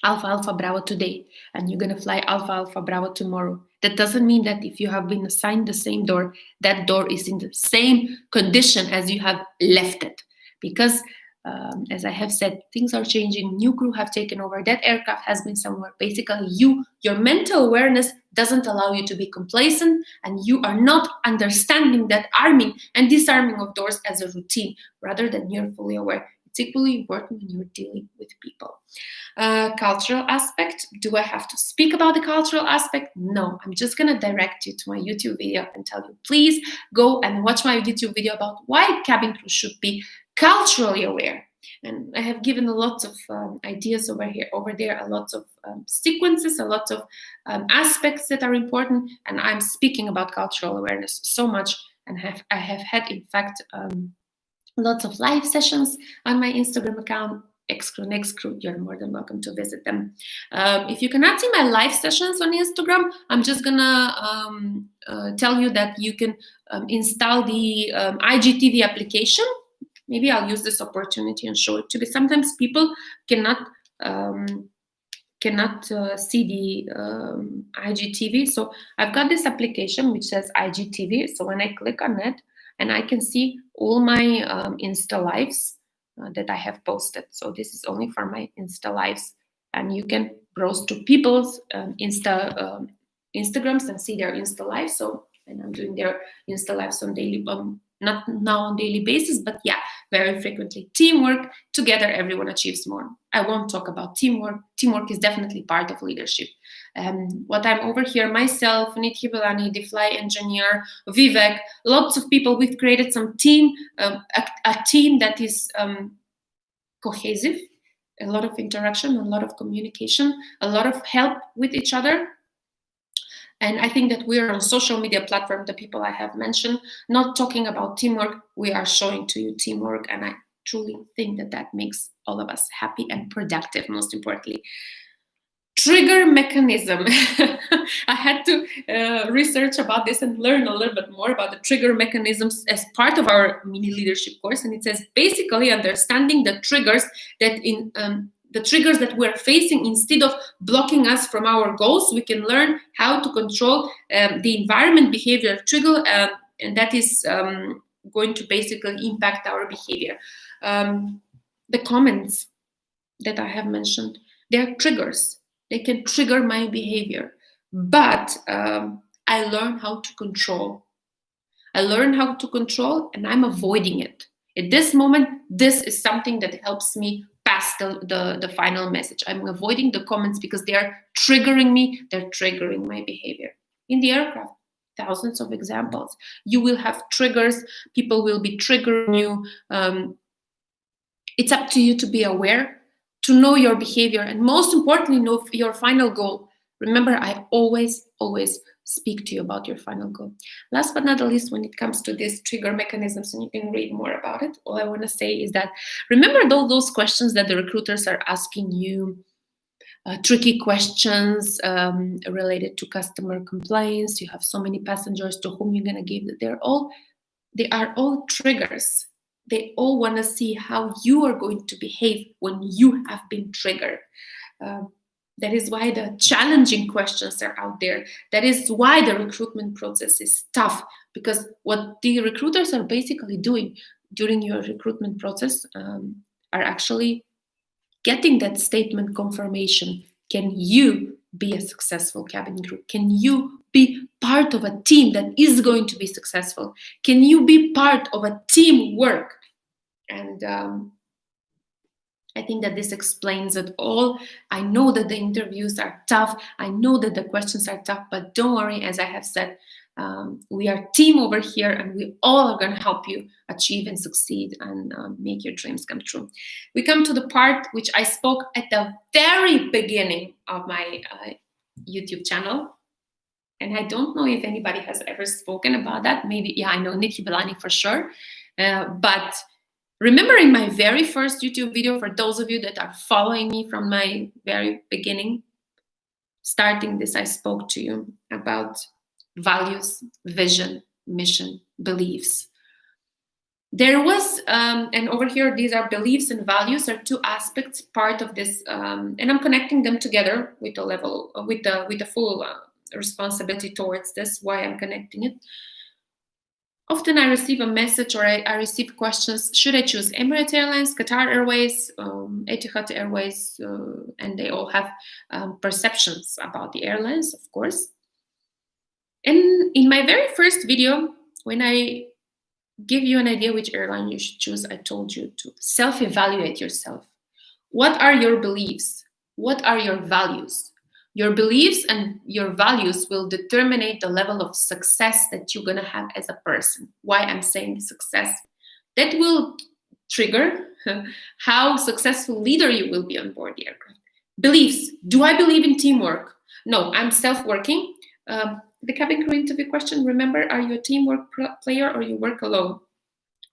Alpha Bravo today, and you're going to fly Alpha Bravo tomorrow. That doesn't mean that if you have been assigned the same door, that door is in the same condition as you have left it. Because, as I have said, things are changing. New crew have taken over. That aircraft has been somewhere. Basically, your mental awareness doesn't allow you to be complacent, and you are not understanding that arming and disarming of doors as a routine, rather than you're fully aware. It's equally important when you're dealing with people. Cultural aspect. Do I have to speak about the cultural aspect? No, I'm just going to direct you to my YouTube video and tell you, please go and watch my YouTube video about why cabin crew should be culturally aware. And I have given a lot of ideas over there, a lot of sequences, a lot of aspects that are important. And I'm speaking about cultural awareness so much, and I have had, in fact, lots of live sessions on my Instagram account, Xcrew, Nextcrew. You're more than welcome to visit them. If you cannot see my live sessions on Instagram, I'm just gonna tell you that you can install the IGTV application. Maybe I'll use this opportunity and show it to you. Sometimes people cannot cannot see the IGTV. So I've got this application which says IGTV. So when I click on it, and I can see all my Insta lives that I have posted. So this is only for my Insta lives, and you can browse to people's Instagrams and see their Insta lives. So, and I'm doing their Insta lives on daily, not now on daily basis, but yeah, very frequently. Teamwork, together everyone achieves more. I won't talk about teamwork. Teamwork is definitely part of leadership. What I'm over here, myself, Nidhi Belani, the fly engineer, Vivek, lots of people, we've created some team, a team that is cohesive, a lot of interaction, a lot of communication, a lot of help with each other. And I think that we are on social media platform, the people I have mentioned, not talking about teamwork, we are showing to you teamwork. And I truly think that that makes all of us happy and productive, most importantly. Trigger mechanism. I had to research about this and learn a little bit more about the trigger mechanisms as part of our mini leadership course. And it says basically understanding the triggers that the triggers that we're facing, instead of blocking us from our goals, we can learn how to control the environment behavior trigger, and that is going to basically impact our behavior. The comments that I have mentioned, they're triggers. They can trigger my behavior, but I learn how to control. I learn how to control, and I'm avoiding it. At this moment, this is something that helps me pass the final message. I'm avoiding the comments because they are triggering me. They're triggering my behavior. In the aircraft, thousands of examples. You will have triggers. People will be triggering you. It's up to you to be aware, to know your behavior, and most importantly, know your final goal. Remember, I always speak to you about your final goal. Last but not the least, when it comes to these trigger mechanisms, and you can read more about it, all I want to say is that remember those questions that the recruiters are asking you, tricky questions related to customer complaints. You have so many passengers, to whom you're going to give. They are all triggers. They all want to see how you are going to behave when you have been triggered. That is why the challenging questions are out there. That is why the recruitment process is tough, because what the recruiters are basically doing during your recruitment process are actually getting that statement confirmation. Can you be a successful cabin crew? Can you be part of a team that is going to be successful? Can you be part of a teamwork? And I think that this explains it all. I know that the interviews are tough. I know that the questions are tough, but don't worry, as I have said, we are a team over here, and we all are going to help you achieve and succeed and make your dreams come true. We come to the part which I spoke at the very beginning of my YouTube channel. And I don't know if anybody has ever spoken about that. Maybe, yeah, I know Nidhi Belani for sure. But remember in my very first YouTube video, for those of you that are following me from my very beginning, starting this, I spoke to you about values, vision, mission, beliefs. There was, and over here, these are beliefs and values are two aspects, part of this, and I'm connecting them together with the level, with the full responsibility towards this, why I'm connecting it. Often I receive a message, or I receive questions, should I choose Emirates Airlines, Qatar Airways, Etihad Airways, and they all have perceptions about the airlines, of course. And in my very first video, when I give you an idea which airline you should choose, I told you to self-evaluate yourself. What are your beliefs? What are your values? Your beliefs and your values will determine the level of success that you're going to have as a person. Why I'm saying success? That will trigger how successful leader you will be on board the aircraft. Beliefs. Do I believe in teamwork? No, I'm self-working. The cabin crew interview question, remember, are you a teamwork player or you work alone?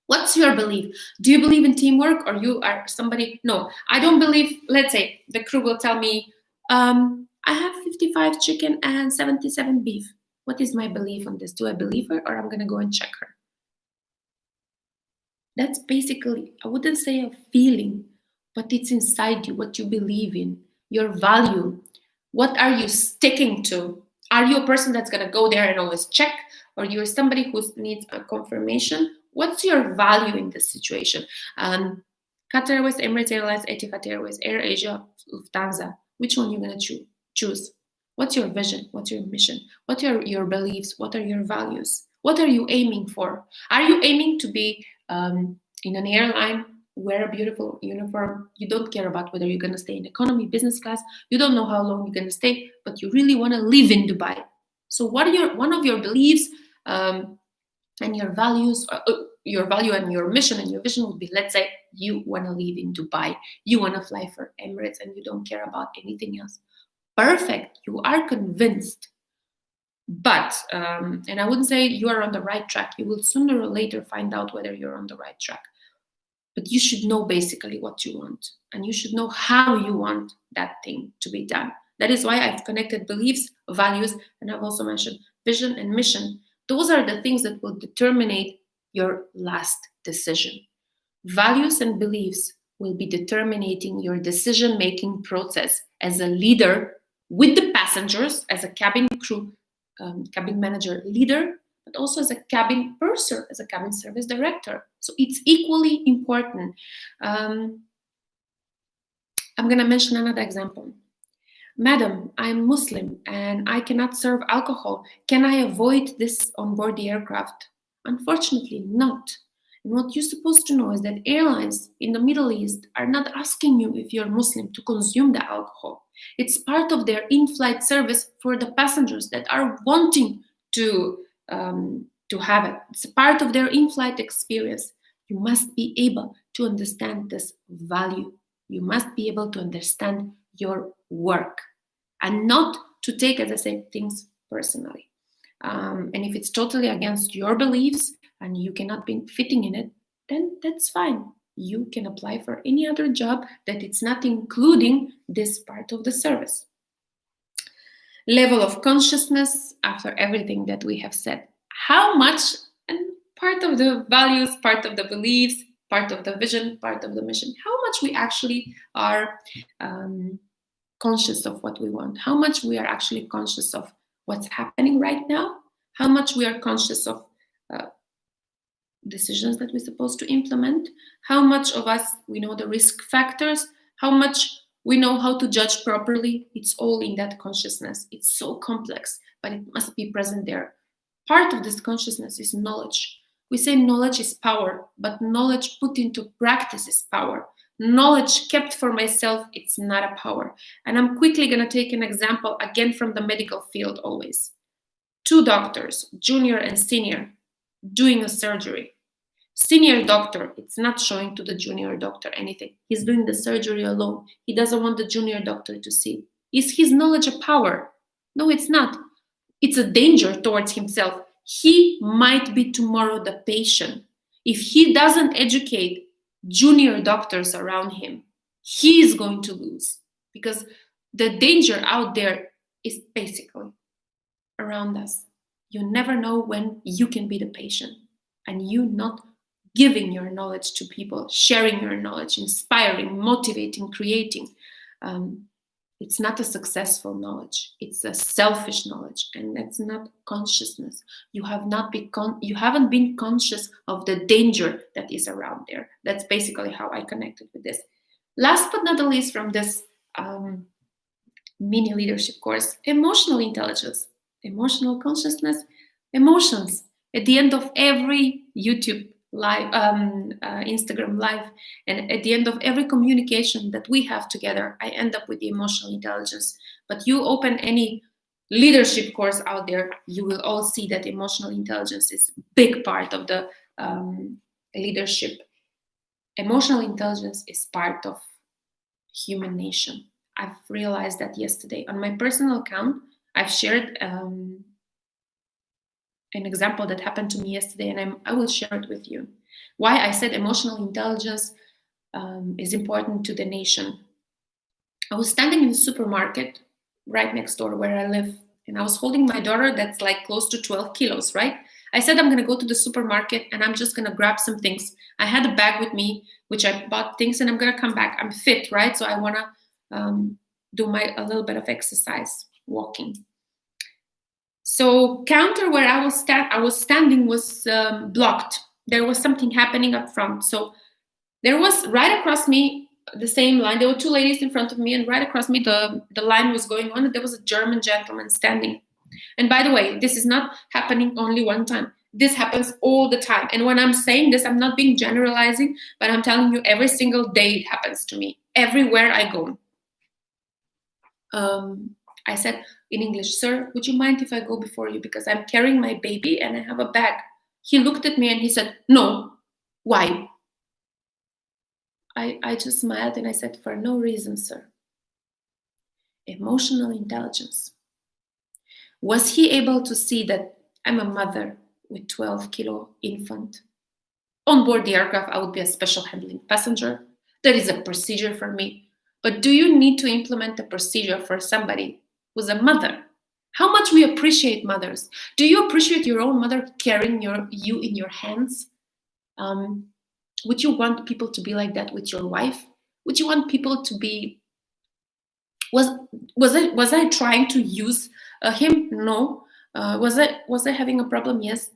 What's your belief? Do you believe in teamwork, or you are somebody? No, I don't believe. Let's say the crew will tell me, I have 55 chicken and 77 beef. What is my belief on this? Do I believe her, or I'm going to go and check her? That's basically, I wouldn't say a feeling, but it's inside you, what you believe in. your value. What are you sticking to? Are you a person that's going to go there and always check, or you're somebody who needs a confirmation? What's your value in this situation? Qatar Airways, Emirates Airlines, Etihad Airways, Air Asia, Lufthansa. Which one you're going to choose? What's your vision? What's your mission? What are your beliefs? What are your values? What are you aiming for? Are you aiming to be in an airline, wear a beautiful uniform? You don't care about whether you're going to stay in economy, business class. You don't know how long you're going to stay, but you really want to live in Dubai. So what are one of your beliefs and your values, your value and your mission and your vision would be, let's say you want to live in Dubai, you want to fly for Emirates, and you don't care about anything else. Perfect, you are convinced. But, and I wouldn't say you are on the right track. You will sooner or later find out whether you're on the right track. But you should know basically what you want, and you should know how you want that thing to be done. That is why I've connected beliefs, values, and I've also mentioned vision and mission. Those are the things that will determine your last decision. Values and beliefs will be determining your decision-making process as a leader with the passengers, as a cabin crew, cabin manager leader, but also as a cabin purser, as a cabin service director. So it's equally important. I'm going to mention another example. Madam, I'm Muslim and I cannot serve alcohol. Can I avoid this on board the aircraft? Unfortunately, not. And what you're supposed to know is that airlines in the Middle East are not asking you if you're Muslim to consume the alcohol. It's part of their in-flight service for the passengers that are wanting to have it. It's part of their in-flight experience. You must be able to understand this value. You must be able to understand your work and not to take, as I said, things personally. And if it's totally against your beliefs and you cannot be fitting in it, then that's fine. You can apply for any other job that it's not including this part of the service. Level of consciousness after everything that we have said. How much, and part of the values, part of the beliefs, part of the vision, part of the mission, how much we actually are conscious of what we want, how much we are actually conscious of what's happening right now, how much we are conscious of decisions that we're supposed to implement, how much of us we know the risk factors, how much we know how to judge properly. It's all in that consciousness. It's so complex, but it must be present there. Part of this consciousness is knowledge. We say knowledge is power, but knowledge put into practice is power. Knowledge kept for myself, it's not a power. And I'm quickly going to take an example again from the medical field always. 2 doctors, junior and senior, doing a surgery. Senior doctor, it's not showing to the junior doctor anything. He's doing the surgery alone. He doesn't want the junior doctor to see. Is his knowledge a power? No, it's not. It's a danger towards himself. He might be tomorrow the patient. If he doesn't educate junior doctors around him, he is going to lose, because the danger out there is basically around us. You never know when you can be the patient, and you not giving your knowledge to people, sharing your knowledge, inspiring, motivating, creating. It's not a successful knowledge. It's a selfish knowledge, and that's not consciousness. You haven't been conscious of the danger that is around there. That's basically how I connected with this. Last but not the least, from this mini leadership course, emotional intelligence, emotional consciousness, emotions. At the end of every YouTube live, Instagram live, and at the end of every communication that we have together, I end up with the emotional intelligence. But you open any leadership course out there, you will all see that emotional intelligence is a big part of the leadership. Emotional intelligence is part of human nation. I've realized that yesterday. On my personal account, I've shared an example that happened to me yesterday, and I will share it with you. Why I said emotional intelligence is important to the nation. I was standing in the supermarket right next door where I live, and I was holding my daughter that's like close to 12 kilos, right? I said, I'm going to go to the supermarket and I'm just going to grab some things. I had a bag with me, which I bought things, and I'm going to come back. I'm fit, right? So I want to do a little bit of exercise, walking. So counter where I was standing was blocked. There was something happening up front. So there was right across me the same line. There were two ladies in front of me, and right across me the line was going on. And there was a German gentleman standing. And by the way, this is not happening only one time. This happens all the time. And when I'm saying this, I'm not being generalizing, but I'm telling you every single day it happens to me, everywhere I go. I said in English, "Sir, would you mind if I go before you? Because I'm carrying my baby and I have a bag." He looked at me and he said, "No." Why? I just smiled and I said, "For no reason, sir." Emotional intelligence. Was he able to see that I'm a mother with 12-kilo infant? On board the aircraft, I would be a special handling passenger. That is a procedure for me. But do you need to implement a procedure for somebody who's a mother? How much we appreciate mothers. Do you appreciate your own mother carrying you in your hands? Would you want people to be like that with your wife? Would you want people to be... Was I trying to use him? No. Was I having a problem? Yes.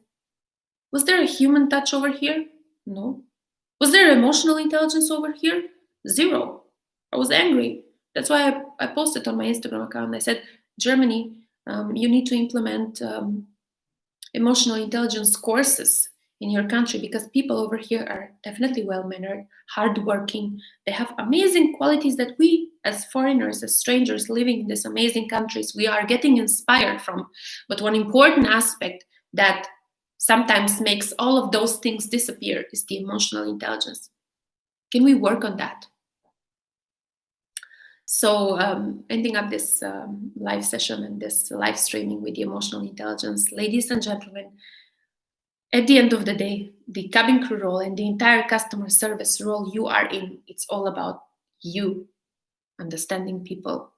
Was there a human touch over here? No. Was there emotional intelligence over here? Zero. I was angry. That's why I posted on my Instagram account. I said, Germany, you need to implement emotional intelligence courses in your country, because people over here are definitely well-mannered, hardworking. They have amazing qualities that we, as foreigners, as strangers living in these amazing countries, we are getting inspired from. But one important aspect that sometimes makes all of those things disappear is the emotional intelligence. Can we work on that? So ending up this live session and this live streaming with the emotional intelligence, ladies and gentlemen, at the end of the day, the cabin crew role and the entire customer service role you are in, it's all about you understanding people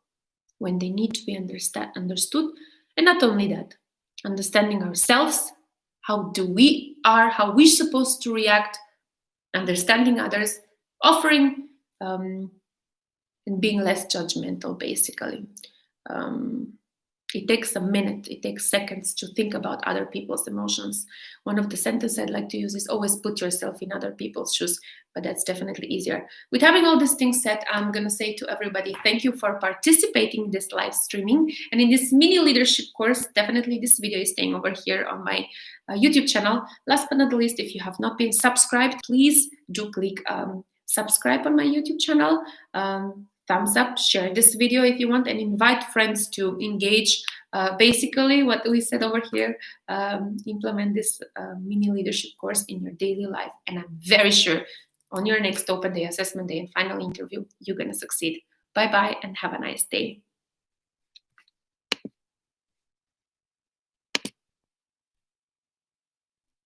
when they need to be understood. And not only that, understanding ourselves, how we're supposed to react, understanding others, offering and being less judgmental, basically. It takes a minute, it takes seconds to think about other people's emotions. One of the sentences I'd like to use is always put yourself in other people's shoes, but that's definitely easier. With having all these things said, I'm going to say to everybody, thank you for participating in this live streaming and in this mini leadership course. Definitely this video is staying over here on my YouTube channel. Last but not least, if you have not been subscribed, please do click subscribe on my YouTube channel. Thumbs up, share this video if you want, and invite friends to engage. Basically, what we said over here, implement this mini leadership course in your daily life. And I'm very sure on your next open day, assessment day, and final interview, you're going to succeed. Bye-bye and have a nice day.